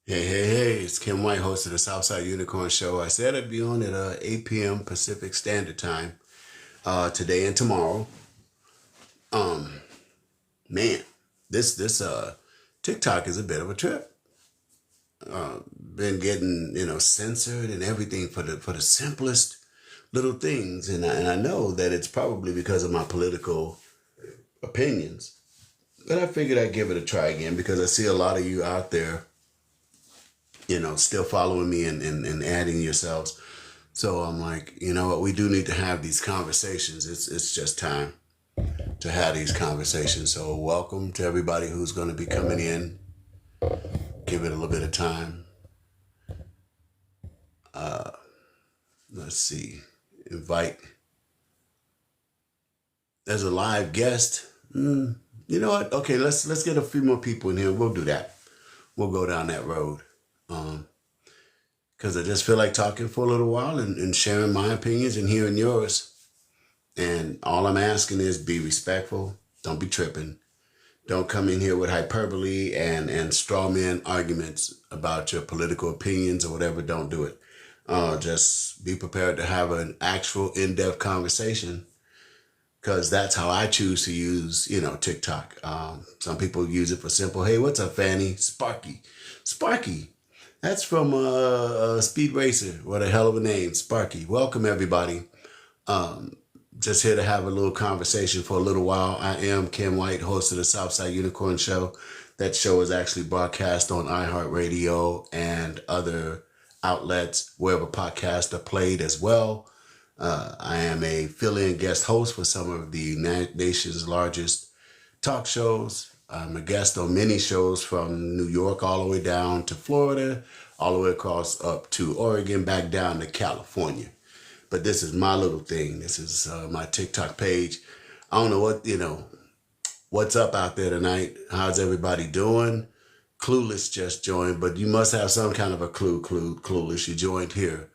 Hey, it's Kim White, host of the Southside Unicorn Show. I said I'd be on at 8 p.m. Pacific Standard Time today and tomorrow. Um, Man, this TikTok is a bit of a trip. Been getting censored and everything for the simplest little things, and I know that it's probably because of my political opinions. But I figured I'd give it a try again because I see a lot of you out there still following me and adding yourselves. So I'm like, you know what, we do need to have these conversations. It's just time to have these conversations. So welcome to everybody who's going to be coming in. Give it a little bit of time. Uh, let's see. Invite. There's a live guest. You know what? Okay, let's get a few more people in here. We'll do that. We'll go down that road. Because I just feel like talking for a little while and sharing my opinions and hearing yours. And all I'm asking is be respectful. Don't be tripping. Don't come in here with hyperbole and straw man arguments about your political opinions or whatever. Don't do it. Just be prepared to have an actual in-depth conversation, because that's how I choose to use, TikTok. Some people use it for simple. Hey, what's up, Fanny? Sparky. That's from Speed Racer. What a hell of a name, Sparky. Welcome, everybody. Just here to have a little conversation for a little while. I am Kim White, host of the Southside Unicorn Show. That show is actually broadcast on iHeartRadio and other outlets, wherever podcasts are played as well. I am a fill-in guest host for some of the nation's largest talk shows. I'm a guest on many shows from New York all the way down to Florida, all the way across up to Oregon, back down to California. But this is my little thing. This is my TikTok page. I don't know what's up out there tonight. How's everybody doing? Clueless just joined, but you must have some kind of a clueless. You joined here.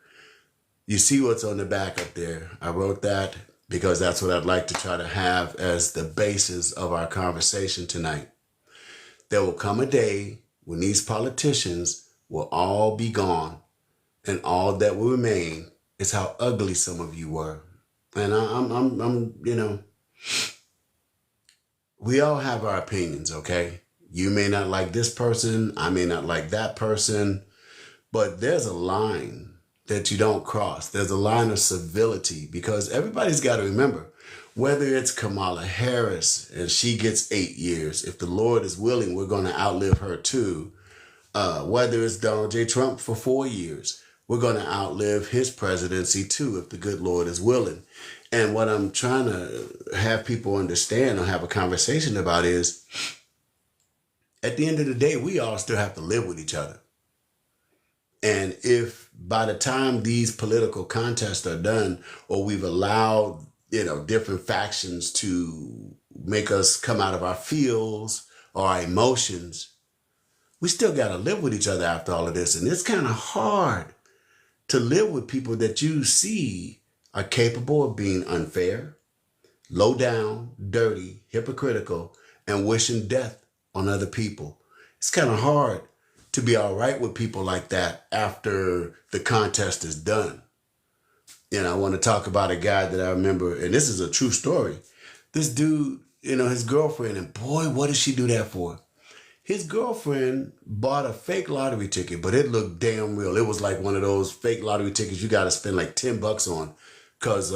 You see what's on the back up there. I wrote that because that's what I'd like to try to have as the basis of our conversation tonight. There will come a day when these politicians will all be gone, and all that will remain is how ugly some of you were. And we all have our opinions, okay? You may not like this person, I may not like that person, but there's a line that you don't cross. There's a line of civility, because everybody's got to remember, whether it's Kamala Harris and she gets 8 years, if the Lord is willing, we're going to outlive her too. Whether it's Donald J. Trump for 4 years, we're going to outlive his presidency too, if the good Lord is willing. And what I'm trying to have people understand or have a conversation about is, at the end of the day, we all still have to live with each other. And if by the time these political contests are done, or we've allowed, different factions to make us come out of our feels or our emotions, we still got to live with each other after all of this. And it's kind of hard to live with people that you see are capable of being unfair, low down, dirty, hypocritical, and wishing death on other people. It's kind of hard to be all right with people like that after the contest is done. I want to talk about a guy that I remember, and this is a true story. This dude, his girlfriend, and boy, what did she do that for? His girlfriend bought a fake lottery ticket, but it looked damn real. It was like one of those fake lottery tickets you got to spend like $10 on, because,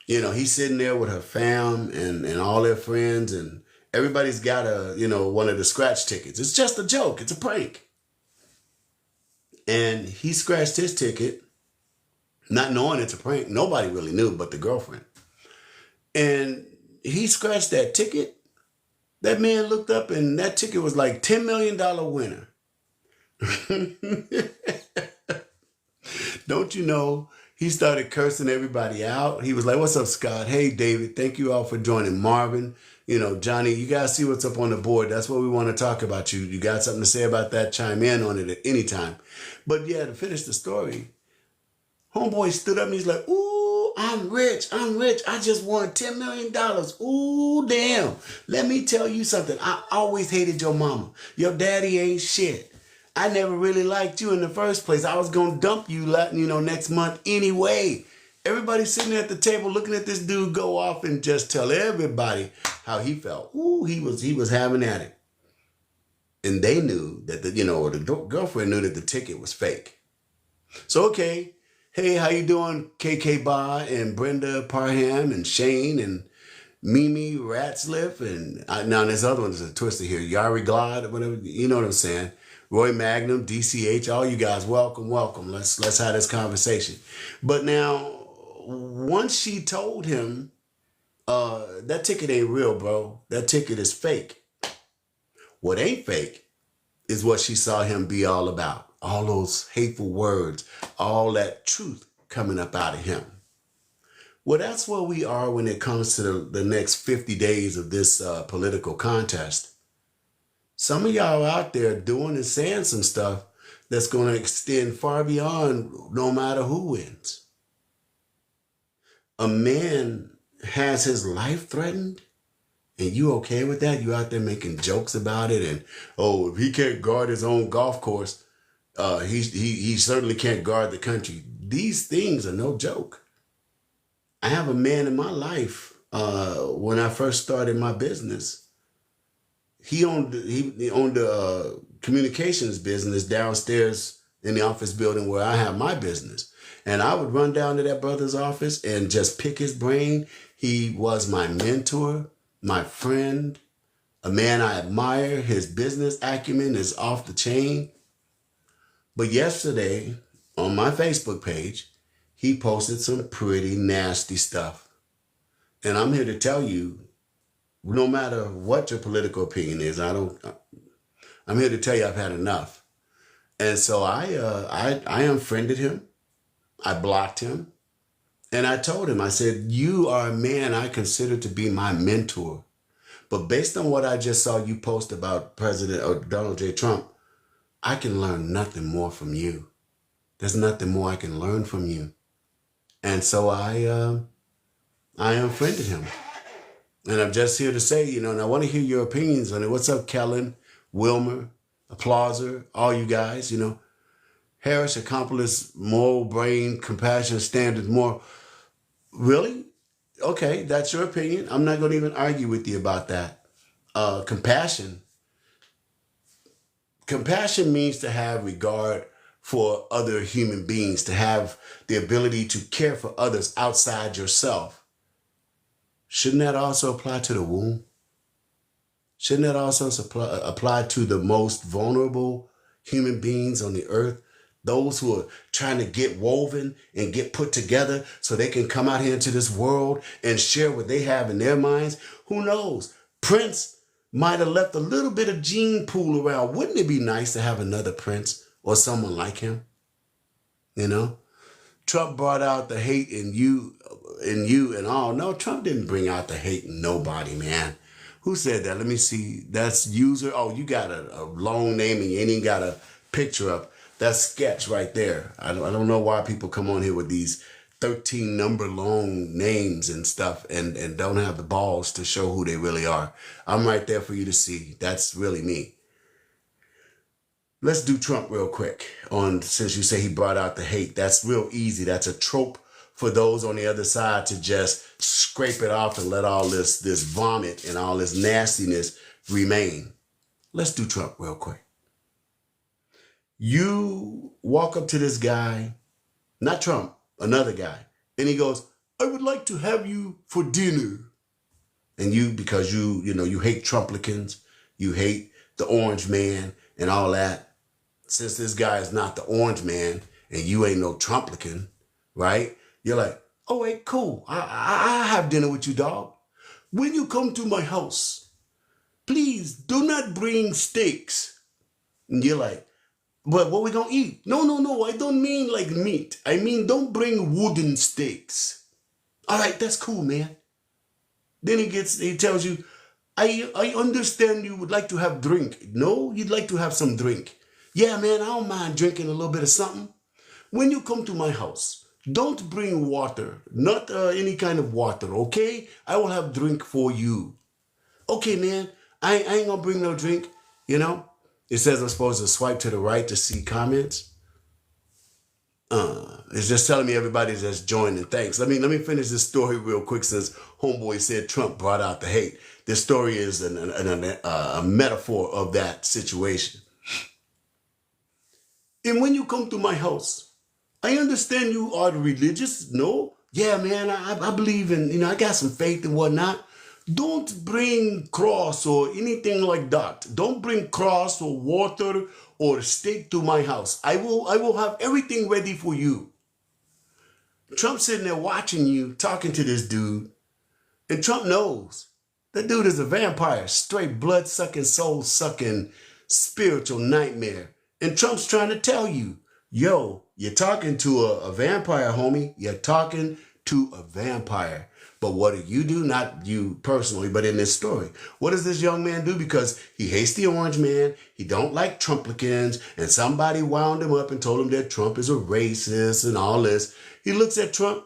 he's sitting there with her fam and all their friends, and everybody's got one of the scratch tickets. It's just a joke. It's a prank. And he scratched his ticket, not knowing it's a prank. Nobody really knew but the girlfriend. And he scratched that ticket. That man looked up, and that ticket was like $10 million winner. Don't you know? He started cursing everybody out. He was like, what's up, Scott? Hey, David, thank you all for joining. Marvin, Johnny, you guys see what's up on the board. That's what we want to talk about. You got something to say about that? Chime in on it at any time. But yeah, to finish the story, homeboy stood up and he's like, ooh, I'm rich. I just won $10 million. Ooh, damn. Let me tell you something. I always hated your mama. Your daddy ain't shit. I never really liked you in the first place. I was going to dump you, next month anyway. Everybody's sitting at the table looking at this dude go off and just tell everybody how he felt. Ooh, he was having at it. And they knew that or the girlfriend knew that the ticket was fake. So, okay. Hey, how you doing, KK Ba and Brenda Parham and Shane and Mimi Ratzliff and now there's other ones that are twisted here. Yari Glad, whatever, you know what I'm saying. Roy Magnum, DCH, all you guys, welcome. Let's have this conversation. But now, once she told him, that ticket ain't real, bro. That ticket is fake. What ain't fake is what she saw him be all about. All those hateful words, all that truth coming up out of him. Well, that's where we are when it comes to the next 50 days of this political contest. Some of y'all out there doing and saying some stuff that's going to extend far beyond no matter who wins. A man has his life threatened, and you okay with that? You out there making jokes about it, and if he can't guard his own golf course, he certainly can't guard the country. These things are no joke. I have a man in my life, when I first started my business, he owned the communications business downstairs in the office building where I have my business. And I would run down to that brother's office and just pick his brain. He was my mentor, my friend, a man I admire. His business acumen is off the chain. But yesterday, on my Facebook page, he posted some pretty nasty stuff. And I'm here to tell you, no matter what your political opinion is, I'm here to tell you I've had enough. And so I unfriended him. I blocked him. And I told him, I said, you are a man I consider to be my mentor. But based on what I just saw you post about Donald J. Trump, I can learn nothing more from you. There's nothing more I can learn from you. And so I unfriended him. And I'm just here to say, and I want to hear your opinions on it. What's up, Kellen, Wilmer, Applauser, all you guys, Harris, accomplice, moral brain, compassion, standards, more. Really? Okay, that's your opinion. I'm not going to even argue with you about that. Compassion means to have regard for other human beings, to have the ability to care for others outside yourself. Shouldn't that also apply to the womb? Shouldn't that also apply to the most vulnerable human beings on the earth? Those who are trying to get woven and get put together so they can come out here into this world and share what they have in their minds. Who knows? Prince might have left a little bit of gene pool around. Wouldn't it be nice to have another Prince or someone like him? Trump brought out the hate in you and all. No, Trump didn't bring out the hate in nobody, man. Who said that? Let me see. That's user. Oh, you got a long name and you ain't even got a picture up. That's sketch right there. I don't know why people come on here with these 13 number long names and stuff and don't have the balls to show who they really are. I'm right there for you to see. That's really me. Let's do Trump real quick since you say he brought out the hate. That's real easy. That's a trope for those on the other side to just scrape it off and let all this vomit and all this nastiness remain. Let's do Trump real quick. You walk up to this guy, not Trump, another guy, and he goes, I would like to have you for dinner. And because you hate Trumplicans, you hate the orange man and all that. Since this guy is not the orange man and you ain't no Trumplican, right? You're like, oh, wait, cool. I have dinner with you, dog. When you come to my house, please do not bring steaks. And you're like, but what we gonna eat? No, I don't mean like meat. I mean, don't bring wooden steaks. All right, that's cool, man. Then he tells you, I understand you would like to have drink. No, you'd like to have some drink. Yeah, man, I don't mind drinking a little bit of something. When you come to my house, don't bring water, not any kind of water, okay? I will have drink for you. Okay, man, I ain't gonna bring no drink, It says I'm supposed to swipe to the right to see comments. It's just telling me everybody that's joining. Thanks. Let me finish this story real quick since Homeboy said Trump brought out the hate. This story is a metaphor of that situation. And when you come to my house, I understand you are religious. No? Yeah, man, I believe in, I got some faith and whatnot. Don't bring cross or anything like that. Don't bring cross or water or steak to my house. I will have everything ready for you. Trump's sitting there watching you, talking to this dude, and Trump knows that dude is a vampire, straight blood-sucking, soul-sucking, spiritual nightmare. And Trump's trying to tell you, yo, you're talking to a vampire, homie. You're talking to a vampire. But what do you do? Not you personally, but in this story. What does this young man do? Because he hates the orange man. He don't like Trumplicans. And somebody wound him up and told him that Trump is a racist and all this. He looks at Trump.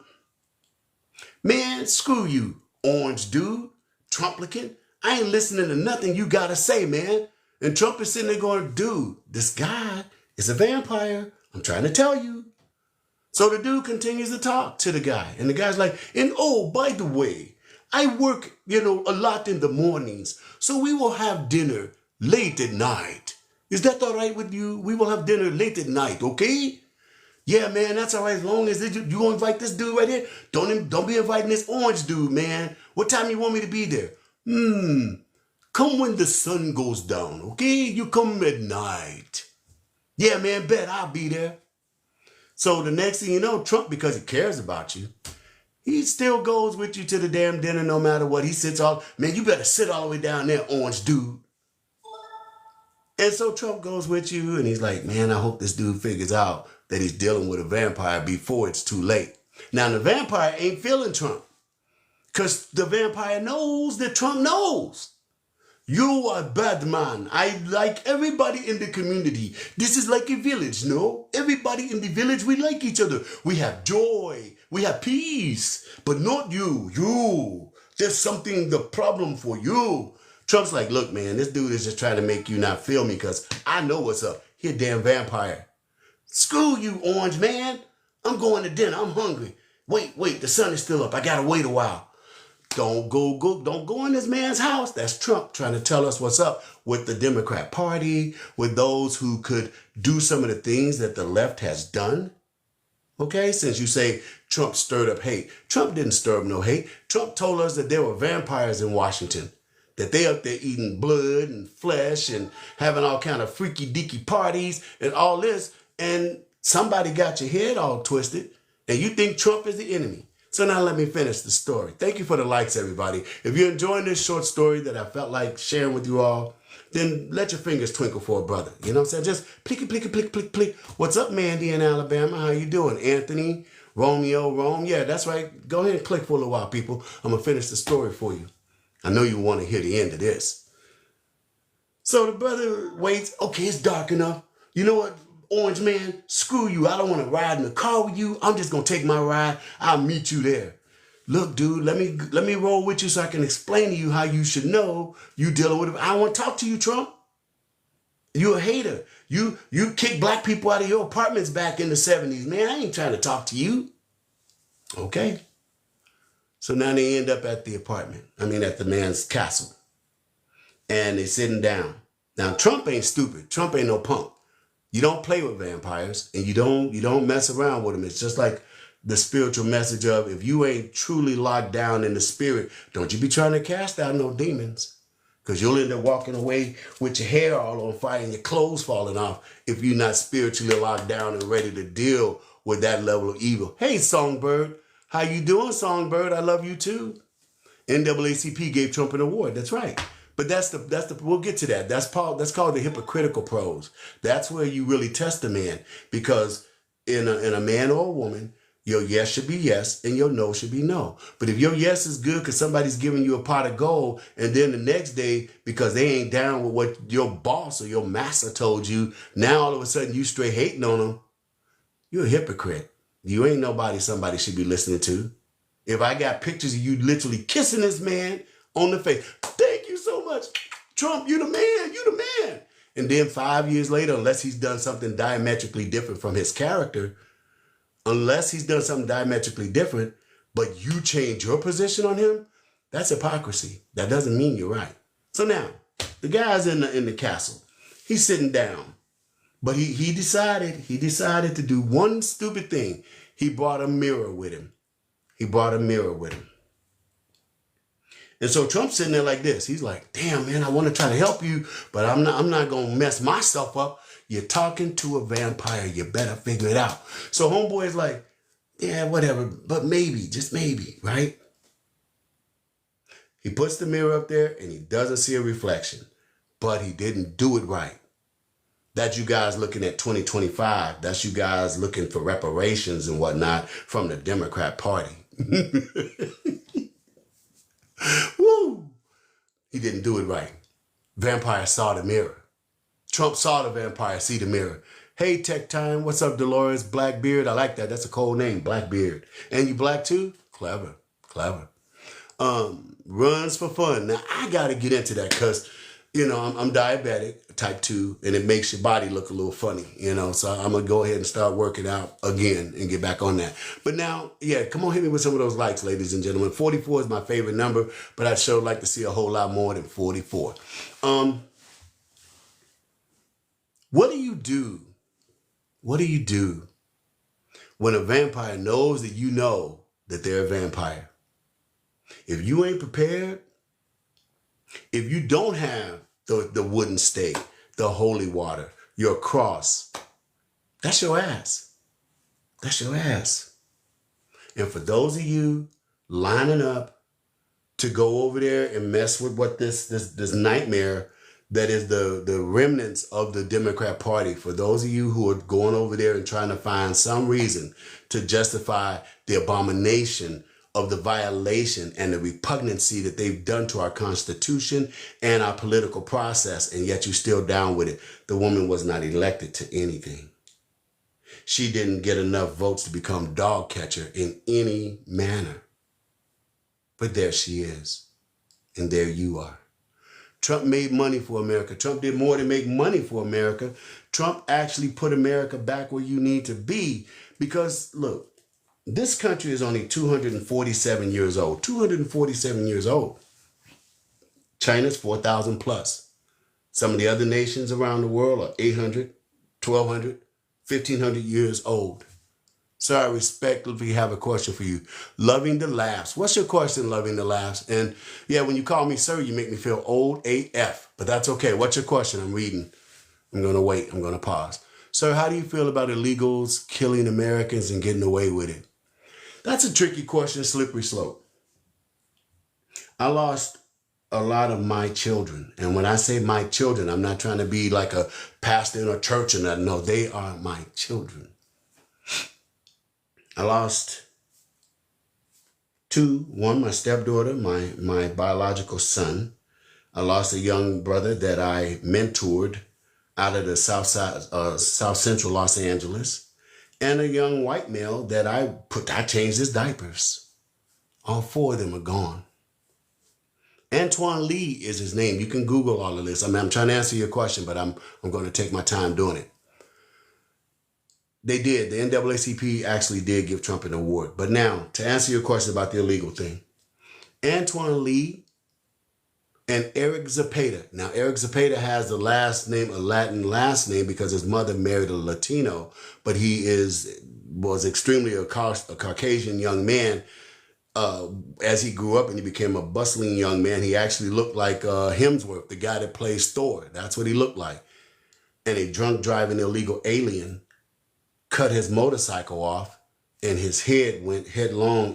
Man, screw you, orange dude, Trumplican. I ain't listening to nothing you got to say, man. And Trump is sitting there going, dude, this guy is a vampire. I'm trying to tell you. So the dude continues to talk to the guy. And the guy's like, and oh, by the way, I work, a lot in the mornings. So we will have dinner late at night. Is that all right with you? We will have dinner late at night, okay? Yeah, man, that's all right. As long as you gonna invite this dude right here, don't be inviting this orange dude, man. What time you want me to be there? Come when the sun goes down, okay? You come at night. Yeah, man, bet I'll be there. So the next thing you know, Trump, because he cares about you, he still goes with you to the damn dinner no matter what. He sits all, man, you better sit all the way down there, orange dude. And so Trump goes with you and he's like, man, I hope this dude figures out that he's dealing with a vampire before it's too late. Now, the vampire ain't feeling Trump because the vampire knows that Trump knows. You are a bad man. I like everybody in the community. This is like a village, no? Everybody in the village, we like each other. We have joy. We have peace. But not you. You. There's something, the problem for you. Trump's like, look, man, this dude is just trying to make you not feel me because I know what's up. He a damn vampire. Screw you, orange man. I'm going to dinner. I'm hungry. Wait, the sun is still up. I got to wait a while. Don't go in this man's house. That's Trump trying to tell us what's up with the Democrat Party, with those who could do some of the things that the left has done. Okay, since you say Trump stirred up hate. Trump didn't stir up no hate. Trump told us that there were vampires in Washington, that they up there eating blood and flesh and having all kind of freaky deaky parties and all this. And somebody got your head all twisted and you think Trump is the enemy. So now let me finish the story. Thank you for the likes, everybody. If you're enjoying this short story that I felt like sharing with you all, then let your fingers twinkle for a brother. You know what I'm saying? Just plicky, plicky, plick, plick, plick. What's up, Mandy in Alabama? How you doing? Anthony, Romeo, Rome. Yeah, that's right. Go ahead and click for a little while, people. I'm going to finish the story for you. I know you want to hear the end of this. So the brother waits. Okay, it's dark enough. You know what? Orange man, screw you. I don't want to ride in the car with you. I'm just going to take my ride. I'll meet you there. Look, dude, let me roll with you so I can explain to you how you should know you dealing with it. I want to talk to you, Trump. You a hater. You kicked black people out of your apartments back in the 70s. Man, I ain't trying to talk to you. Okay. So now they end up at the apartment. At the man's castle. And they sitting down. Now, Trump ain't stupid. Trump ain't no punk. You don't play with vampires and you don't mess around with them. It's just like the spiritual message of if you ain't truly locked down in the spirit, don't you be trying to cast out no demons because you'll end up walking away with your hair all on fire and your clothes falling off if you're not spiritually locked down and ready to deal with that level of evil. Hey, Songbird. How you doing, Songbird? I love you too. NAACP gave Trump an award. That's right. But that's the we'll get to that. That's called the hypocritical prose. That's where you really test a man because in a man or a woman, your yes should be yes and your no should be no. But if your yes is good because somebody's giving you a pot of gold and then the next day because they ain't down with what your boss or your master told you, now all of a sudden you straight hating on them, you're a hypocrite. You ain't nobody somebody should be listening to. If I got pictures of you literally kissing this man on the face, thank you so much. Trump, you the man, you the man. And then 5 years later, unless he's done something diametrically different from his character, unless he's done something diametrically different, but you change your position on him, that's hypocrisy. That doesn't mean you're right. So now, the guy's in the castle. He's sitting down. But he decided to do one stupid thing. He brought a mirror with him. And so Trump's sitting there like this. He's like, damn, man, I want to try to help you, but I'm not going to mess myself up. You're talking to a vampire. You better figure it out. So homeboy is like, yeah, whatever, but maybe, just maybe, right? He puts the mirror up there and he doesn't see a reflection, but he didn't do it right. That's you guys looking at 2025. That's you guys looking for reparations and whatnot from the Democrat Party. Woo! He didn't do it right. Vampire saw the mirror. Trump saw the vampire see the mirror. Hey, Tech Time. What's up, Dolores? Blackbeard. I like that. That's a cool name, Blackbeard. And you black too? Clever. Runs for fun. Now, I got to get into that because, I'm diabetic, type 2, and it makes your body look a little funny, So I'm going to go ahead and start working out again and get back on that. But now, yeah, come on, hit me with some of those likes, ladies and gentlemen. 44 is my favorite number, but I'd sure like to see a whole lot more than 44. What do you do? What do you do when a vampire knows that you know that they're a vampire? If you ain't prepared, if you don't have the wooden stake, the holy water, your cross, that's your ass. That's your ass. And for those of you lining up to go over there and mess with what this nightmare that is the remnants of the Democrat Party, for those of you who are going over there and trying to find some reason to justify the abomination of the violation and the repugnancy that they've done to our Constitution and our political process, and yet you're still down with it. The woman was not elected to anything. She didn't get enough votes to become dog catcher in any manner. But there she is, and there you are. Trump made money for America. Trump did more than make money for America. Trump actually put America back where you need to be because, look, this country is only 247 years old. 247 years old. China's 4,000 plus. Some of the other nations around the world are 800, 1,200, 1,500 years old. So I respectfully have a question for you. Loving the laughs. What's your question, Loving the Laughs? And yeah, when you call me sir, you make me feel old AF. But that's okay. What's your question? I'm reading. I'm going to wait. I'm going to pause. Sir, how do you feel about illegals killing Americans and getting away with it? That's a tricky question, slippery slope. I lost a lot of my children. And when I say my children, I'm not trying to be like a pastor in a church or nothing. No, they are my children. I lost two. One, my stepdaughter, my biological son. I lost a young brother that I mentored out of the South Central Los Angeles. And a young white male that I changed his diapers. All four of them are gone. Antoine Lee is his name. You can Google all of this. I mean, I'm trying to answer your question, but I'm going to take my time doing it. They did. The NAACP actually did give Trump an award. But now, to answer your question about the illegal thing, Antoine Lee and Eric Zapata. Now, Eric Zapata has the last name, a Latin last name, because his mother married a Latino, but he was extremely a Caucasian young man. As he grew up and he became a bustling young man, he actually looked like Hemsworth, the guy that plays Thor. That's what he looked like. And a drunk driving illegal alien cut his motorcycle off and his head went headlong